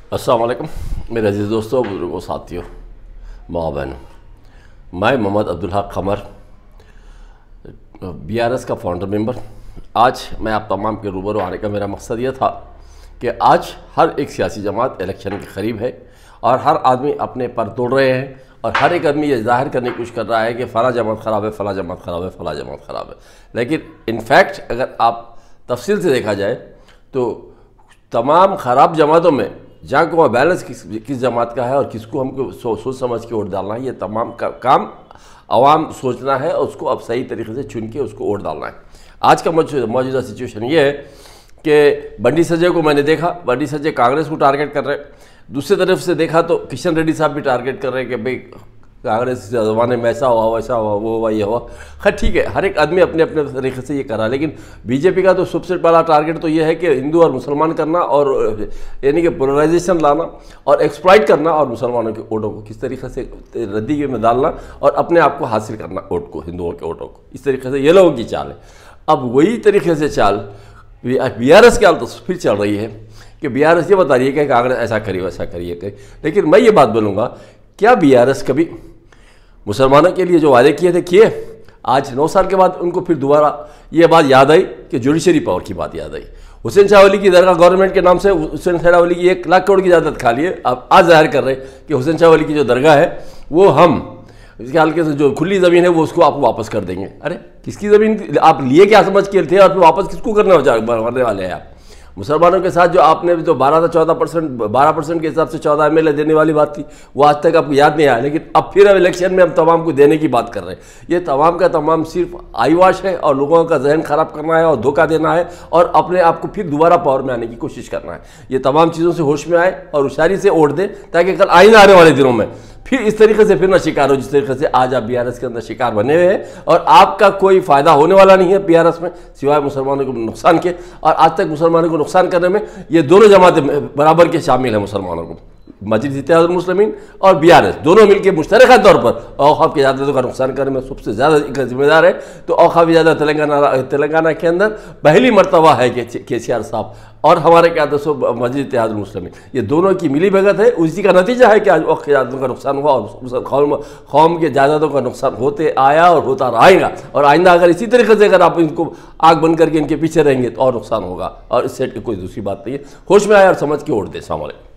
अस्सलाम वालेकुम मेरे अजीज़ दोस्तों, बुजुर्गों, साथियों, माँ बहनों। मैं मोहम्मद अब्दुल हक क़मर, BRS का फाउंडर मेंबर। आज मैं आप तमाम के रूबरू आने का मेरा मकसद यह था कि आज हर एक सियासी जमात इलेक्शन के करीब है और हर आदमी अपने पर तोड़ रहे हैं और हर एक आदमी ये जाहिर करने की कोशिश कर रहा है कि फ़लाँ जमात ख़राब है, फ़लाँ जमात ख़राब है, फ़लाँ जमात ख़राब है। लेकिन इनफैक्ट अगर आप तफसील से देखा जाए तो तमाम ख़राब जमातों में जहाँ को बैलेंस किस जमात का है और किसको हमको सोच समझ के वोट डालना है, ये तमाम का काम आवाम सोचना है और उसको अब सही तरीके से चुन के उसको वोट डालना है। आज का मौजूदा सिचुएशन ये है कि बंडी संजय को मैंने देखा, बंडी संजय कांग्रेस को टारगेट कर रहे हैं। दूसरी तरफ से देखा तो किशन रेड्डी साहब भी टारगेट कर रहे हैं कि भाई कांग्रेस ज़माने में ऐसा हुआ, वैसा हुआ, वो हुआ, ये हुआ। खैर ठीक है, हर एक आदमी अपने अपने तरीके से ये कर रहा है। लेकिन बीजेपी का तो सबसे बड़ा टारगेट तो ये है कि हिंदू और मुसलमान करना और यानी कि पोलराइजेशन लाना और एक्सप्लॉइट करना और मुसलमानों के वोटों को किस तरीके से रद्दी में डालना और अपने आप को हासिल करना वोट को, हिंदुओं के वोटों को। इस तरीके से ये लोगों की चाल है। अब वही तरीके से चाल BRS की हालत फिर चल रही है कि BRS ये बता रही है कि कांग्रेस ऐसा करिए, वैसा करिए। लेकिन मैं ये बात बोलूँगा, क्या BRS कभी मुसलमानों के लिए जो वादे किए थे किए? आज 9 साल के बाद उनको फिर दोबारा ये बात याद आई कि जुडिशरी पावर की बात याद आई। हुसैन शाह वली की दरगाह गवर्नमेंट के नाम से हुसैन शाह वली की 1 लाख करोड़ की जायदाद खा लिए। अब आज जाहिर कर रहे कि हुसैन शाह वली की जो दरगाह है वो हम इसके हल्के से जो खुली ज़मीन है वो उसको आप वापस कर देंगे। अरे किसकी ज़मीन आप लिए क्या समझ के थे और फिर वापस किसको करने वाले हैं आप? मुसलमानों के साथ जो आपने जो 12 से 12% के हिसाब से 14 MLA देने वाली बात थी वो आज तक आपको याद नहीं आया। लेकिन अब फिर इलेक्शन में हम तमाम को देने की बात कर रहे हैं। ये तमाम का तमाम सिर्फ आईवाश है और लोगों का जहन ख़राब करना है और धोखा देना है और अपने आप को फिर दोबारा पावर में आने की कोशिश करना है। ये तमाम चीज़ों से होश में आए और होशियारी से वोट दें ताकि कल आइंदा आने वाले दिनों में फिर इस तरीके से फिर ना शिकार हो जिस तरीके से आज आप BRS के अंदर शिकार बने हुए हैं। और आपका कोई फ़ायदा होने वाला नहीं है BRS में सिवाय मुसलमानों को नुकसान के। और आज तक मुसलमानों को नुकसान करने में ये दोनों जमातें बराबर के शामिल हैं। मुसलमानों को मस्जिद इत्तेहादुल मुस्लिमीन और BRS दोनों मिलकर मुश्तरका तौर पर औक़ाफ़ की जायदादों का नुकसान करने में सबसे ज़्यादा जिम्मेदार है। तो औक़ाफ़ की जायदाद तेलंगाना के अंदर पहली मरतबा है कि KCR साहब और हमारे क्या दोस्तों मस्जिद इत्तेहादुल मुस्लिमीन, ये दोनों की मिली भगत है। उसी का नतीजा है कि आज औक़ाफ़ की जायदादों का नुकसान हुआ और कौम के जायदादों का नुकसान होते आया और होता रहेगा। और आइंदा अगर इसी तरीके से अगर आप इनको आग बंद करके इनके पीछे रहेंगे तो और नुकसान होगा। और इससे कोई दूसरी बात नहीं है। होश में आए और समझ के वोट दें। अस्सलाम वालेकुम।